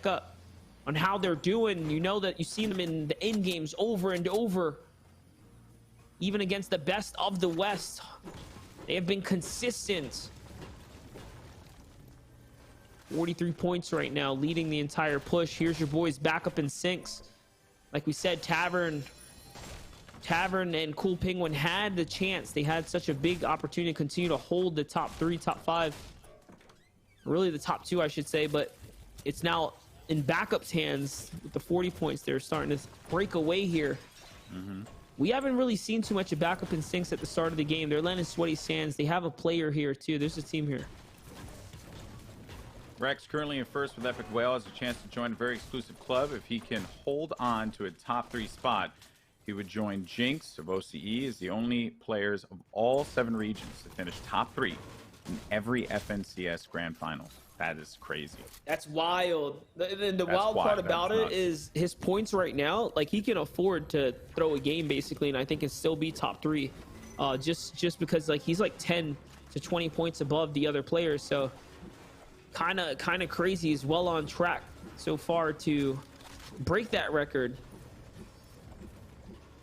up on how they're doing. You know that you've seen them in the end games over and over, even against the best of the West. They have been consistent. 43 points right now, leading the entire push. Here's your boys back up in sinks. Like we said, Tavern and Cool Penguin had the chance. They had such a big opportunity to continue to hold the top 3, top 5. Really the top 2, I should say, but it's now in Backup's hands with the 40 points. They're starting to break away here. We haven't really seen too much of Backup and Sinks at the start of the game. They're letting Sweaty Sands. They have a player here too. There's a team here. Rex currently in first with Epic Whale, has a chance to join a very exclusive club. If he can hold on to a top 3 spot, he would join Jinx of OCE as the only players of all 7 regions to finish top 3 in every FNCS Grand Finals. That is crazy. That's wild. The wild part about it is his points right now. Like, he can afford to throw a game basically, and I think it still be top 3, just because like he's like 10 to 20 points above the other players. So kind of crazy. He's well on track so far to break that record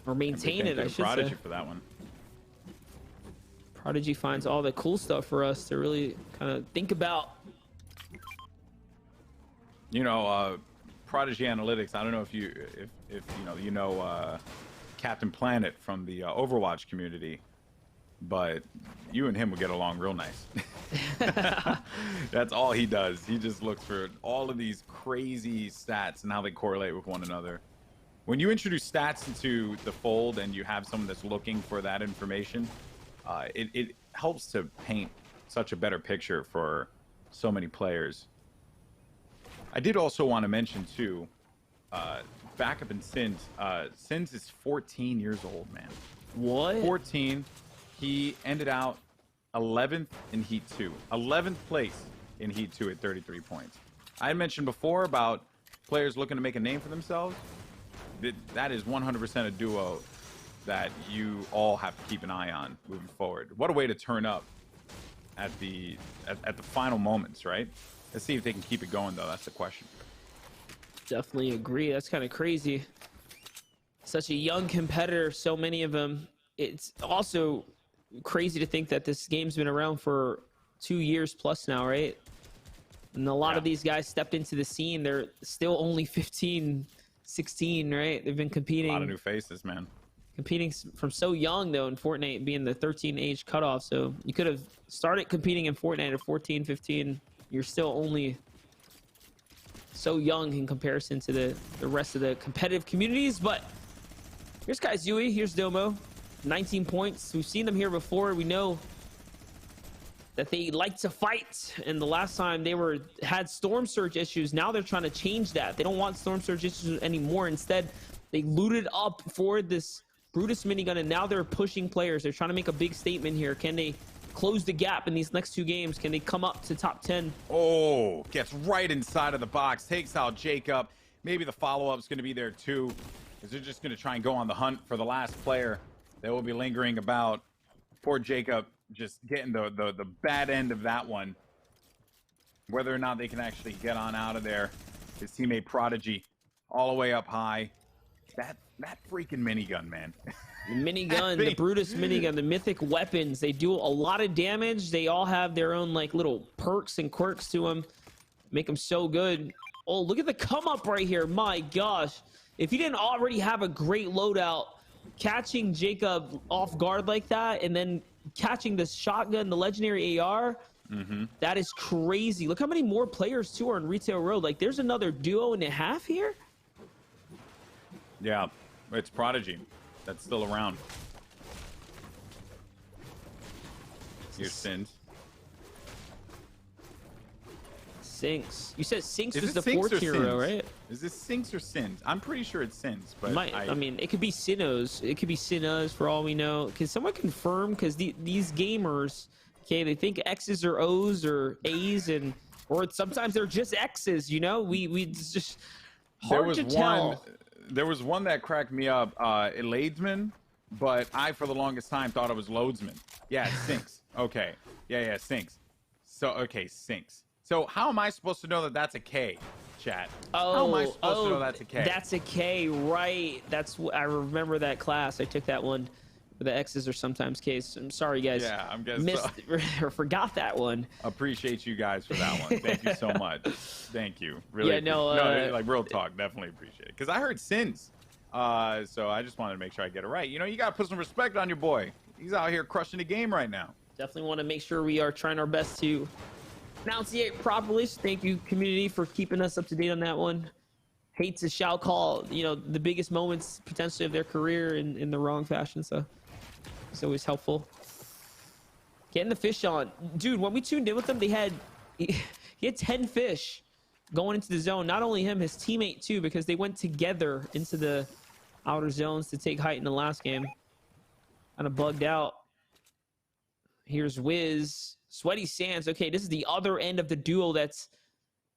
or maintain it. I should Prodigy say. For that one. Prodigy finds all the cool stuff for us to really kind of think about. You know, Prodigy Analytics. I don't know if you know Captain Planet from the Overwatch community, but you and him would get along real nice. That's all he does. He just looks for all of these crazy stats and how they correlate with one another. When you introduce stats into the fold and you have someone that's looking for that information, it helps to paint such a better picture for so many players. I did also want to mention too, Backup and Sins. Sins is 14 years old, man. What? 14. He ended out 11th in Heat 2. 11th place in Heat 2 at 33 points. I mentioned before about players looking to make a name for themselves. That is 100% a duo that you all have to keep an eye on moving forward. What a way to turn up at the final moments, right? Let's see if they can keep it going, though. That's the question. Definitely agree. That's kind of crazy. Such a young competitor, so many of them. It's also crazy to think that this game's been around for 2 years plus now, right? And a lot of these guys stepped into the scene. They're still only 15, 16, right? They've been competing. A lot of new faces, man. Competing from so young, though, in Fortnite being the 13 age cutoff. So you could have started competing in Fortnite at 14, 15. You're still only so young in comparison to the rest of the competitive communities. But here's Kai Zui, here's Domo, 19 points. We've seen them here before. We know that they like to fight, and the last time they had storm surge issues. Now they're trying to change that. They don't want storm surge issues anymore. Instead, they looted up for this Brutus minigun, and now they're pushing players. They're trying to make a big statement here. Can they close the gap in these next 2 games? Can they come up to top 10? Oh, gets right inside of the box, takes out Jacob. Maybe the follow-up is going to be there too, because they're just going to try and go on the hunt for the last player that will be lingering about. Poor Jacob just getting the bad end of that one. Whether or not they can actually get on out of there. His teammate Prodigy all the way up high. That freaking minigun, man. The minigun, the Brutus minigun, the mythic weapons, they do a lot of damage. They all have their own like little perks and quirks to them. Make them so good. Oh, look at the come up right here. My gosh. If you didn't already have a great loadout, catching Jacob off guard like that and then catching the shotgun, the legendary AR, that is crazy. Look how many more players too are in Retail Road. Like, there's another duo and a half here. Yeah, it's Prodigy that's still around. Here's Sins. Sinks. You said Sinks Is was the Sinks 4th hero, right? Is this Sinks or Sins? I'm pretty sure it's Sins, but I mean, it could be Sinos. It could be Sinos for all we know. Can someone confirm? Because these gamers, okay, they think X's or O's or A's, or sometimes they're just X's. You know, we just hard to tell. There was one that cracked me up, Ladesman, but I, for the longest time, thought it was Loadsman. Yeah, it Sinks. Okay. Yeah, Sinks. So, okay, Sinks. So, how am I supposed to know that that's a K, chat? chat. Oh, how am I supposed to know that's a K? That's a K, right? I remember that class. I took that one. The X's are sometimes K's. I'm sorry, guys. Yeah, I'm guessing. Missed or forgot that one. Appreciate you guys for that one. Thank you so much. Thank you. Really. Yeah, no, like real talk. Definitely appreciate it. Because I heard sins. So I just wanted to make sure I get it right. You know, you got to put some respect on your boy. He's out here crushing the game right now. Definitely want to make sure we are trying our best to pronunciate properly. So thank you, community, for keeping us up to date on that one. Hate to shout call, you know, the biggest moments potentially of their career in the wrong fashion. So it's always helpful. Getting the fish on. Dude, when we tuned in with them, he had 10 fish going into the zone. Not only him, his teammate too, because they went together into the outer zones to take height in the last game. Kind of bugged out. Here's Wiz. Sweaty Sands. Okay, this is the other end of the duo that's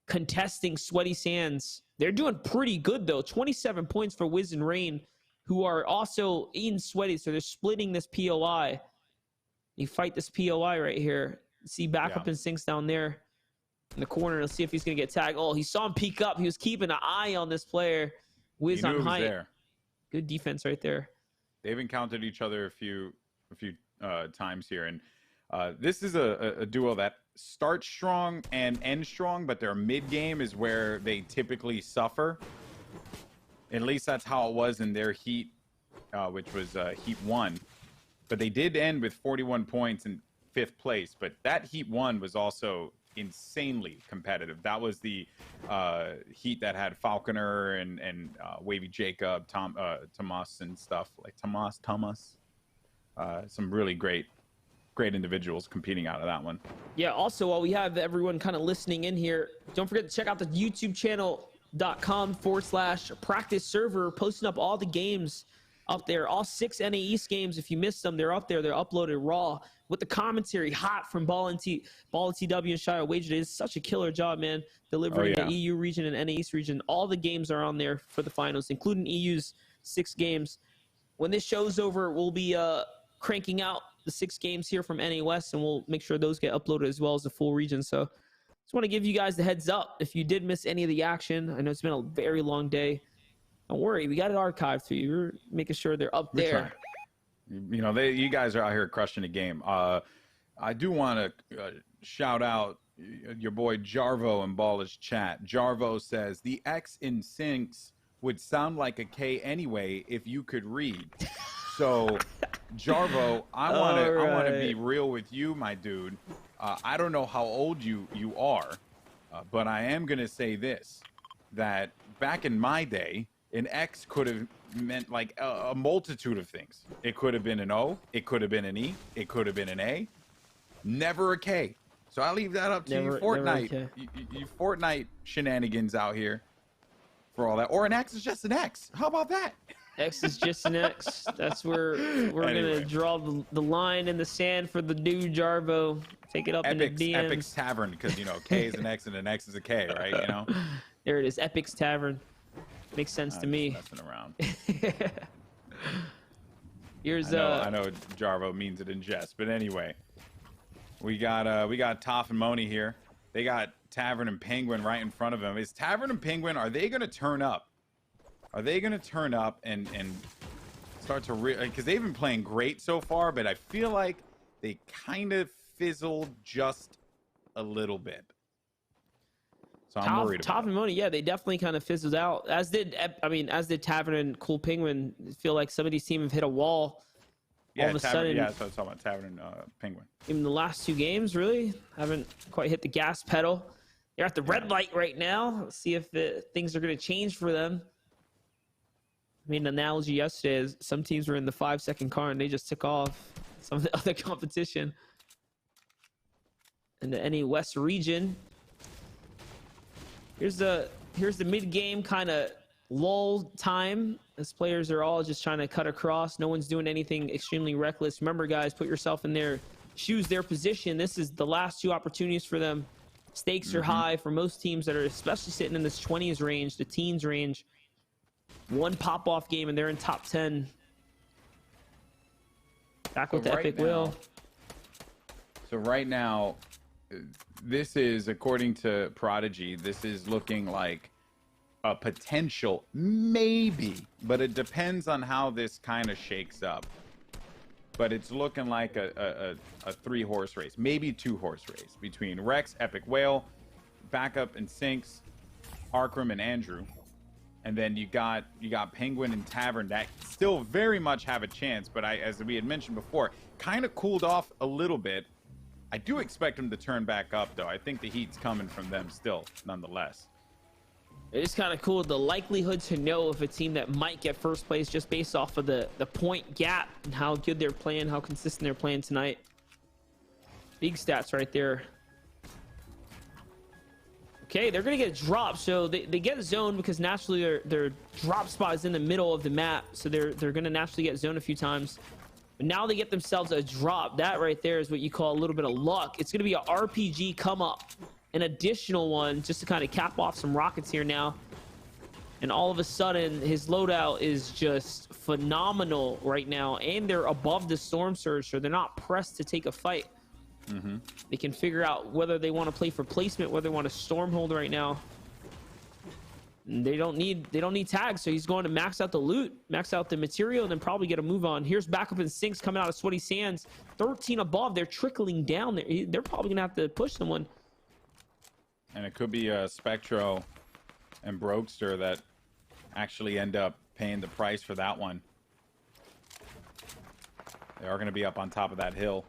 contesting Sweaty Sands. They're doing pretty good, though. 27 points for Wiz and Rain, who are also in Sweaty. So they're splitting this POI. You fight this POI right here. See backup and sinks down there in the corner. Let's see if he's going to get tagged. Oh, he saw him peek up. He was keeping an eye on this player. Wiz on height. There. Good defense right there. They've encountered each other a few times here, and this is a duo that starts strong and ends strong, but their mid game is where they typically suffer. At least that's how it was in their heat, which was Heat 1. But they did end with 41 points in 5th place. But that Heat 1 was also insanely competitive. That was the heat that had Falconer and Wavy Jacob, Tomas and stuff like Thomas. Some really great individuals competing out of that one. Yeah, also while we have everyone kind of listening in here, don't forget to check out the YouTube channel.com/PracticeServer, posting up all the games up there, all 6 NA East games. If you missed them, they're up there. They're uploaded raw with the commentary hot from Ball and TW and Shia Wager. It is such a killer job, man, delivering the EU region and NA East region. All the games are on there for the finals, including EU's 6 games. When this show's over, we'll be cranking out the 6 games here from NA West, and we'll make sure those get uploaded as well as the full region. So just want to give you guys the heads up if you did miss any of the action. I know it's been a very long day. Don't worry, we got it archived for you. We're making sure they're up there. You know, you guys are out here crushing the game. I do want to shout out your boy Jarvo in Ballish chat. Jarvo says the X in Sinks would sound like a K anyway if you could read. So, Jarvo, I want to be real with you, my dude. I don't know how old you are, but I am going to say this, that back in my day, an X could have meant like a multitude of things. It could have been an O, it could have been an E, it could have been an A, never a K. So I leave that up to you, Fortnite. You Fortnite shenanigans out here for all that. Or an X is just an X. How about that? X is just an X. That's where we're going to draw the line in the sand for the new Jarvo. Take it up in the DMs. Epic's Tavern, because, you know, K is an X and an X is a K, right? You know? There it is, Epic's Tavern. Makes sense to me. Messing around. Here's I know Jarvo means it in jest, but anyway, we got Toph and Moni here. They got Tavern and Penguin right in front of them. Is Tavern and Penguin, are they going to turn up? Are they going to turn up and start to because they've been playing great so far, but I feel like they kind of fizzled just a little bit. So I'm worried about Toph and Moni, yeah, they definitely kind of fizzled out. As did Tavern and Cool Penguin. I feel like some of these teams have hit a wall. Yeah, all of a sudden, yeah, so I was talking about Tavern and Penguin. In the last 2 games, really haven't quite hit the gas pedal. They're at the red light right now. Let's see if things are going to change for them. I mean, the analogy yesterday is some teams were in the 5-second car and they just took off some of the other competition. In the NA West region, here's the mid-game kind of lull time as players are all just trying to cut across. No one's doing anything extremely reckless. Remember, guys, put yourself in their shoes, their position. This is the last 2 opportunities for them. Stakes are high for most teams that are especially sitting in this 20s range, the teens range. 1 pop-off game and they're in top 10. Back with the Epic Will. So right now, this is, according to Prodigy, this is looking like a potential, maybe, but it depends on how this kind of shakes up. But it's looking like a 3-horse race, maybe 2-horse race between Rex, Epic Whale, Backup and Sinks, Arkram and Andrew. And then you got Penguin and Tavern that still very much have a chance, but as we had mentioned before, kind of cooled off a little bit. I do expect them to turn back up, though. I think the heat's coming from them still, nonetheless. It's kind of cool. The likelihood to know if a team that might get first place just based off of the point gap and how good they're playing, how consistent they're playing tonight. Big stats right there. Okay, they're going to get dropped. So they get zoned because naturally their drop spot is in the middle of the map. So they're going to naturally get zoned a few times. But now they get themselves a drop. That right there is what you call a little bit of luck. It's going to be an RPG come up. An additional one just to kind of cap off some rockets here now. And all of a sudden, his loadout is just phenomenal right now. And they're above the storm surge, so they're not pressed to take a fight. They can figure out whether they want to play for placement, whether they want to stormhold right now. And they don't need tags, so he's going to max out the loot, max out the material, and then probably get a move on. Here's Backup and Sinks coming out of Sweaty Sands. 13 above. They're trickling down. They're probably going to have to push someone. And it could be Spectro and Brokester that actually end up paying the price for that one. They are going to be up on top of that hill.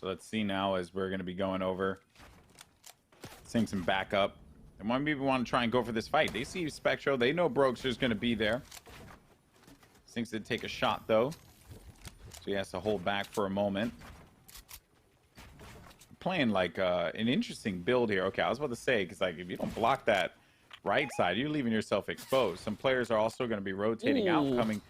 So let's see now as we're going to be going over. Seeing some backup. And one people want to try and go for this fight. They see Spectro. They know Brokester's going to be there. Sinks did take a shot, though. So he has to hold back for a moment. Playing like an interesting build here. Okay, I was about to say, because like if you don't block that right side, you're leaving yourself exposed. Some players are also going to be rotating out, coming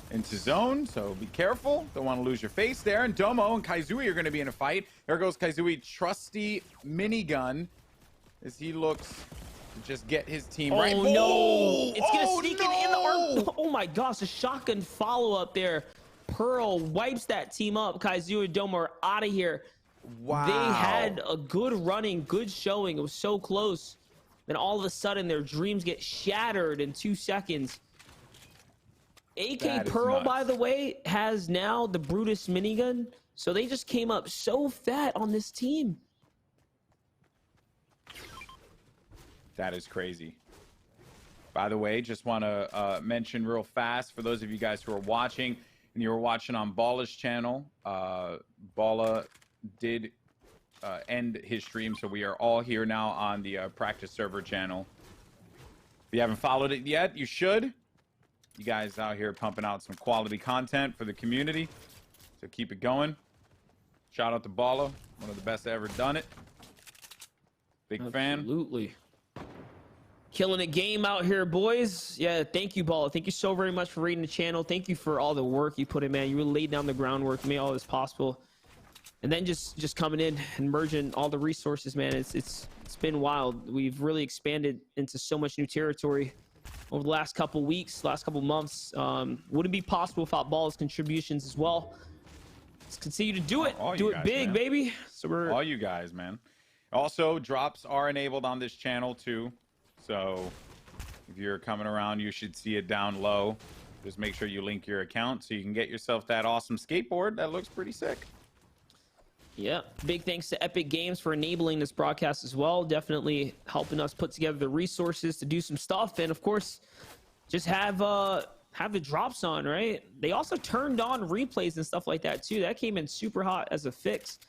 into zone, so be careful. Don't want to lose your face there. And Domo and Kaizui are going to be in a fight. There goes Kaizui, trusty minigun, as he looks to just get his team right. Oh no! It's going to sneak in the arm. Oh my gosh, a shotgun follow-up there. Pearl wipes that team up. Kaizui and Domo are out of here. Wow. They had a good running, good showing. It was so close. Then all of a sudden, their dreams get shattered in 2 seconds. AK Pearl, by the way, has now the Brutus minigun. So they just came up so fat on this team. That is crazy. By the way, just want to mention real fast for those of you guys who are watching and you were watching on Balla's channel, Balla did end his stream, so we are all here now on the PracticeServer channel. If you haven't followed it yet, you should. You guys out here pumping out some quality content for the community, so keep it going. Shout out to Balla, one of the best ever done it. Big fan. Absolutely. Killing a game out here, boys. Yeah, thank you, Balla. Thank you so very much for raiding the channel. Thank you for all the work you put in, man. You really laid down the groundwork, made all this possible. And then just coming in and merging all the resources, man. It's been wild. We've really expanded into so much new territory over the last couple weeks, last couple months. Wouldn't be possible without Balla's contributions as well. Let's continue to do it. Do it big, baby. So we're all you guys, man. Also, drops are enabled on this channel too. So if you're coming around, you should see it down low. Just make sure you link your account so you can get yourself that awesome skateboard that looks pretty sick. Yeah, big thanks to Epic Games for enabling this broadcast as well. Definitely helping us put together the resources to do some stuff, and of course, just have the drops on, right? They also turned on replays and stuff like that too. That came in super hot as a fix.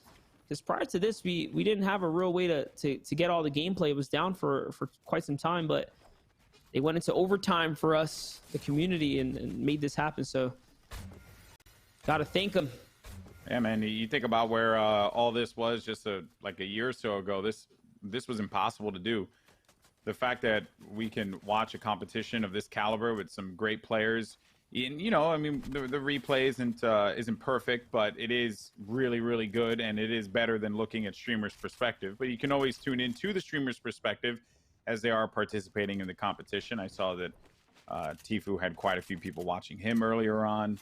Because prior to this, we didn't have a real way to get all the gameplay. It was down for quite some time, but they went into overtime for us, the community, and made this happen. So, gotta thank them. Yeah, man. You think about where all this was just like a year or so ago. This was impossible to do. The fact that we can watch a competition of this caliber with some great players, and I mean, the replay isn't perfect, but it is really, really good, and it is better than looking at streamers' perspective. But you can always tune into the streamers' perspective as they are participating in the competition. I saw that Tfue had quite a few people watching him earlier on.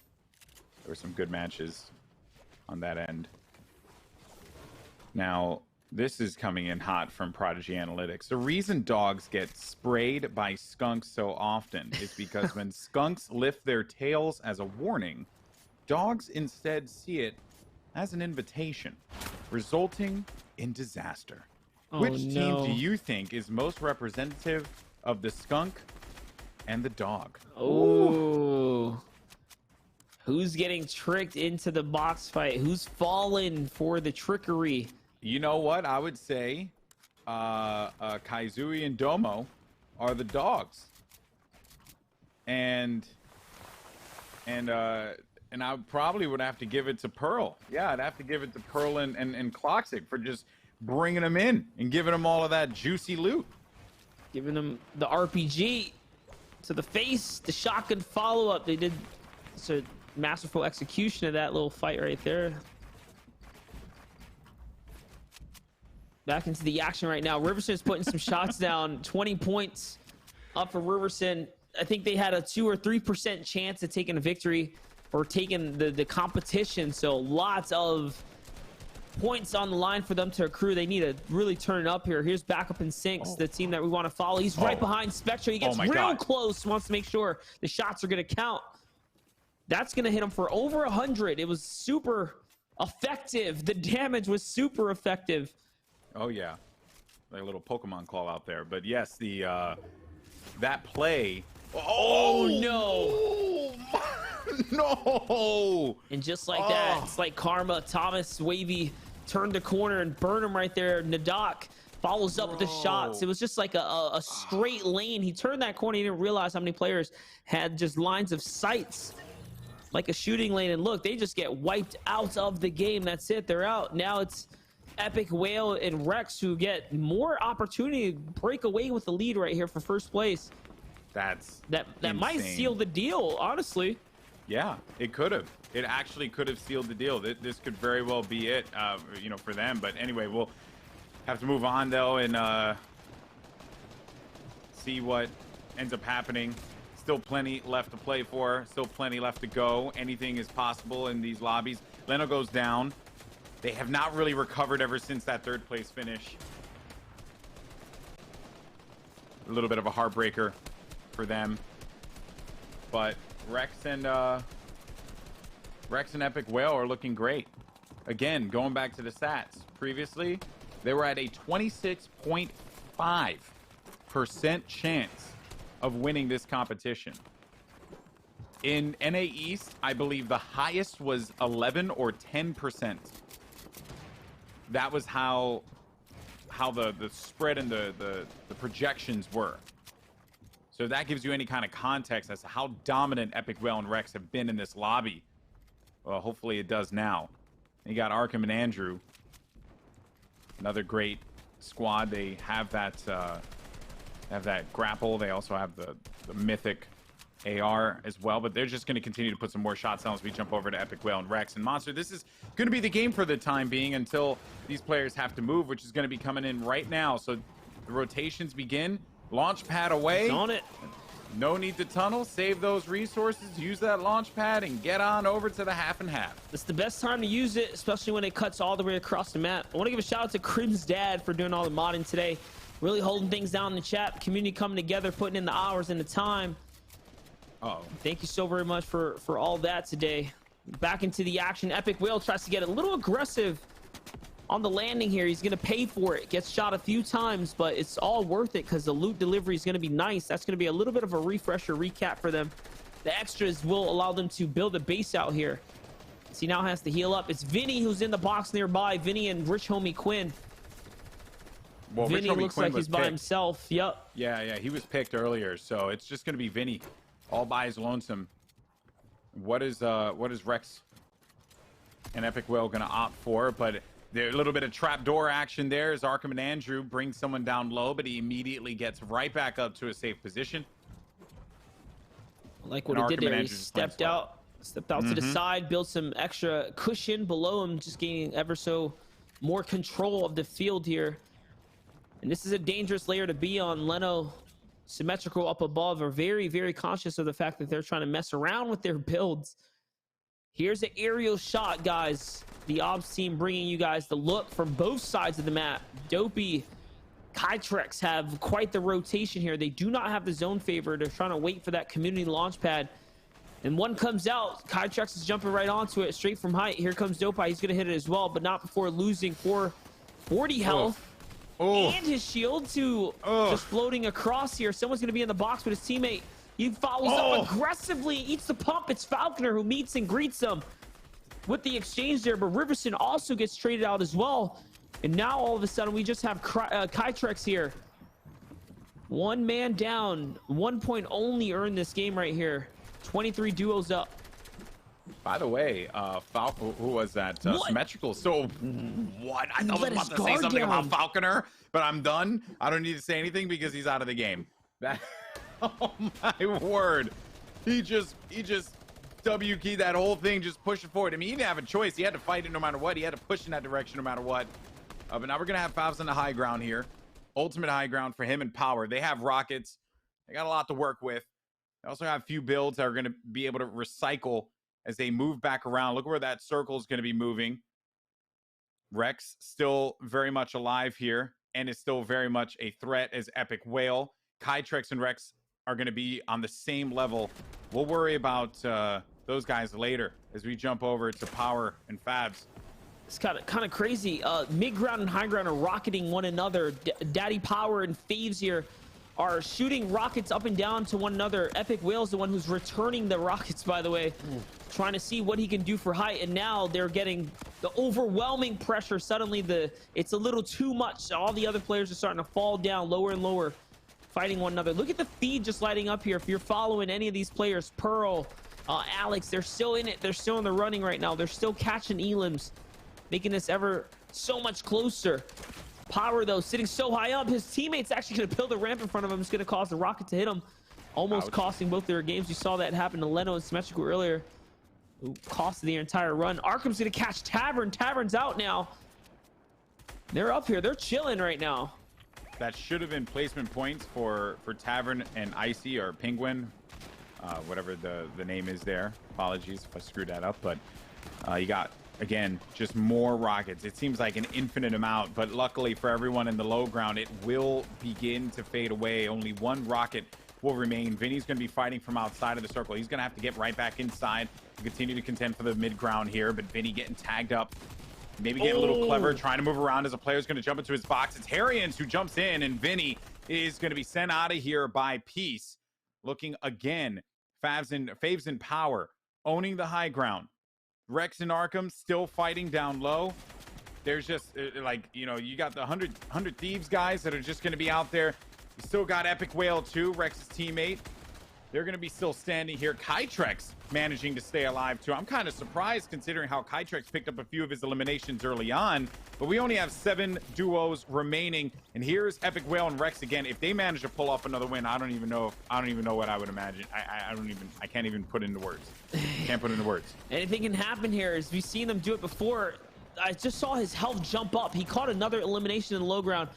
There were some good matches on that end. Now, This is coming in hot from Prodigy Analytics. The reason dogs get sprayed by skunks so often is because when skunks lift their tails as a warning, dogs instead see it as an invitation, resulting in disaster. Oh, Which team no. do you think is most representative of the skunk and the dog? Oh. Who's getting tricked into the box fight? Who's fallen for the trickery? You know what? I would say Kaizui and Domo are the dogs. And I probably would have to give it to Pearl. Yeah, I'd have to give it to Pearl and Cloxic for just bringing them in and giving them all of that juicy loot. Giving them the RPG to the face, the shotgun follow-up. They did such a masterful execution of that little fight right there. Back into the action right now. Riverson's putting some shots down. 20 points up for Riverson. I think they had a 2 or 3% chance of taking a victory or taking the competition. So lots of points on the line for them to accrue. They need to really turn it up here. Here's Backup and Sinks, the team that we want to follow. He's right behind Spectre. He gets real close, wants to make sure the shots are going to count. That's going to hit him for over 100. It was super effective. The damage was super effective. Oh yeah, like a little Pokemon call out there. But yes, the that play. Oh no! No! And just like that, it's like karma. Thomas Wavy turned the corner and burned him right there. Nadak follows up with the shots. It was just like a straight lane. He turned that corner. He didn't realize how many players had just lines of sights like a shooting lane. And look, they just get wiped out of the game. That's it. They're out. Now it's Epic Whale and Rex who get more opportunity to break away with the lead right here for first place. That might seal the deal, honestly. Yeah, it could have. It actually could have sealed the deal. This could very well be it, you know, for them. But anyway, we'll have to move on though and see what ends up happening. Still plenty left to play for. Still plenty left to go. Anything is possible in these lobbies. Leno goes down. They have not really recovered ever since that third place finish. A little bit of a heartbreaker for them. But Rex and Epic Whale are looking great. Again, going back to the stats. Previously, they were at a 26.5% chance of winning this competition. In NA East, I believe the highest was 11 or 10%. That was how the spread and the projections were. So that gives you any kind of context as to how dominant Epic Whale and Rex have been in this lobby. Well, hopefully it does now. You got Arkham and Andrew. Another great squad. They have that grapple. They also have the mythic AR as well, but they're just going to continue to put some more shots down as we jump over to Epic Whale and Rex. And Monster, this is going to be the game for the time being until these players have to move, which is going to be coming in right now. So the rotations begin. Launch pad away. It's on it. No need to tunnel. Save those resources. Use that launch pad and get on over to the half and half. It's the best time to use it, especially when it cuts all the way across the map. I want to give a shout out to Crim's dad for doing all the modding today. Really holding things down in the chat. Community coming together, putting in the hours and the time. Thank you so very much for all that today. Back into the action. Epic Whale tries to get a little aggressive on the landing here. He's going to pay for it. Gets shot a few times, but it's all worth it because the loot delivery is going to be nice. That's going to be a little bit of a refresher recap for them. The extras will allow them to build a base out here. So he now has to heal up. It's Vinny who's in the box nearby. Vinny and Rich Homie Quinn. Well, Vinny looks like he's by himself. Yep. Yeah, he was picked earlier, so it's just going to be Vinny all by his lonesome. What is Rex and Epic Whale going to opt for? But a little bit of trapdoor action there as Arkham and Andrew bring someone down low, but he immediately gets right back up to a safe position. I like what he did there. He stepped out to the side, built some extra cushion below him, just gaining ever so more control of the field here. And this is a dangerous layer to be on. Leno, symmetrical up above, are very, very conscious of the fact that they're trying to mess around with their builds. Here's an aerial shot, guys. The ops team bringing you guys the look from both sides of the map. Dopey, Kytrex have quite the rotation here. They do not have the zone favor. They're trying to wait for that community launch pad. And one comes out. Kytrex is jumping right onto it, straight from height. Here comes Dopey. He's going to hit it as well, but not before losing 40 health. And his shield to just floating across here. Someone's going to be in the box with his teammate. He follows up aggressively, eats the pump. It's Falconer who meets and greets him with the exchange there, but Riverson also gets traded out as well. And now all of a sudden we just have Kytrex here. One man down, 1 point only earned this game right here. 23 duos up. By the way, Falco, who was that? Symmetrical. So what? I was about to say something about Falconer, but I'm done. I don't need to say anything because he's out of the game. That, oh my word. He just W keyed that whole thing, just push it forward. I mean, he didn't have a choice. He had to fight it no matter what. He had to push in that direction no matter what. But now we're going to have Favs on the high ground here. Ultimate high ground for him and Power. They have rockets. They got a lot to work with. They also have a few builds that are going to be able to recycle as they move back around. Look where that circle is going to be moving. Rex still very much alive here and is still very much a threat as Epic Whale. Kytrex and Rex are going to be on the same level. We'll worry about those guys later as we jump over to Power and Fabs. It's kind of crazy. Mid ground and high ground are rocketing one another. Daddy Power and Faves here are shooting rockets up and down to one another. Epic Whale's the one who's returning the rockets, by the way, trying to see what he can do for height. And now they're getting the overwhelming pressure. Suddenly it's a little too much. All the other players are starting to fall down lower and lower, fighting one another. Look at the feed just lighting up here. If you're following any of these players, Pearl, Alex, they're still in it. They're still in the running right now. They're still catching elims, making this ever so much closer. Power, though, sitting so high up, his teammate's actually going to build a ramp in front of him. It's going to cause the rocket to hit him, almost costing both their games. You saw that happen to Leno and Symmetrical earlier, who costed the entire run. Arkham's going to catch Tavern. Tavern's out now. They're up here. They're chilling right now. That should have been placement points for Tavern and Icy or Penguin, whatever the name is there. Apologies if I screwed that up, but you got, again, just more rockets. It seems like an infinite amount, but luckily for everyone in the low ground, it will begin to fade away. Only one rocket will remain. Vinny's going to be fighting from outside of the circle. He's going to have to get right back inside to continue to contend for the mid ground here, but Vinny getting tagged up. Maybe getting a little clever, trying to move around as a player's going to jump into his box. It's Harrians who jumps in, and Vinny is going to be sent out of here by Peace. Looking again, Faves and Power, owning the high ground. Rex and Arkham still fighting down low. There's just, like, you know, you got the 100 Thieves guys that are just going to be out there. You still got Epic Whale too, Rex's teammate. They're going to be still standing here. Kytrex managing to stay alive too. I'm kind of surprised considering how Kytrex picked up a few of his eliminations early on, but we only have 7 duos remaining. And here's Epic Whale and Rex again. If they manage to pull off another win, I don't even know what I would imagine. I can't even put into words. Can't put into words. Anything can happen here, as we've seen them do it before. I just saw his health jump up. He caught another elimination in the low ground.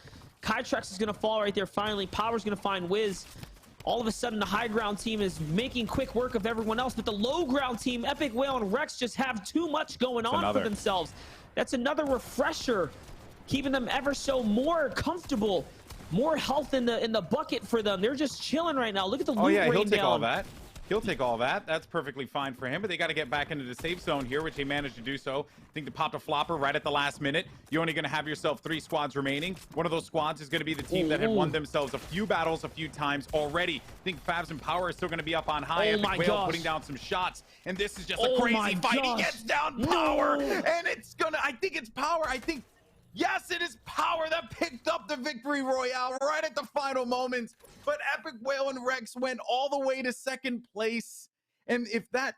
Kytrex is going to fall right there finally. Power's going to find Wiz. All of a sudden, the high ground team is making quick work of everyone else, but the low ground team, Epic Whale and Rex, just have too much going on for themselves. That's another refresher, keeping them ever so more comfortable. More health in the bucket for them. They're just chilling right now. Look at the loot rain down. He'll take all that. He'll take all that. That's perfectly fine for him, but they got to get back into the safe zone here, which they managed to do so. I think they popped a flopper right at the last minute. You're only going to have yourself 3 squads remaining. One of those squads is going to be the team that have won themselves a few battles a few times already. I think Favs and Power are still going to be up on high. Epic Whale putting down some shots, and this is just a crazy fight. He gets down Power, and it's going to, I think it's Power. Yes, it is Power that picked up the victory royale right at the final moments. But Epic Whale and Rex went all the way to second place. And if that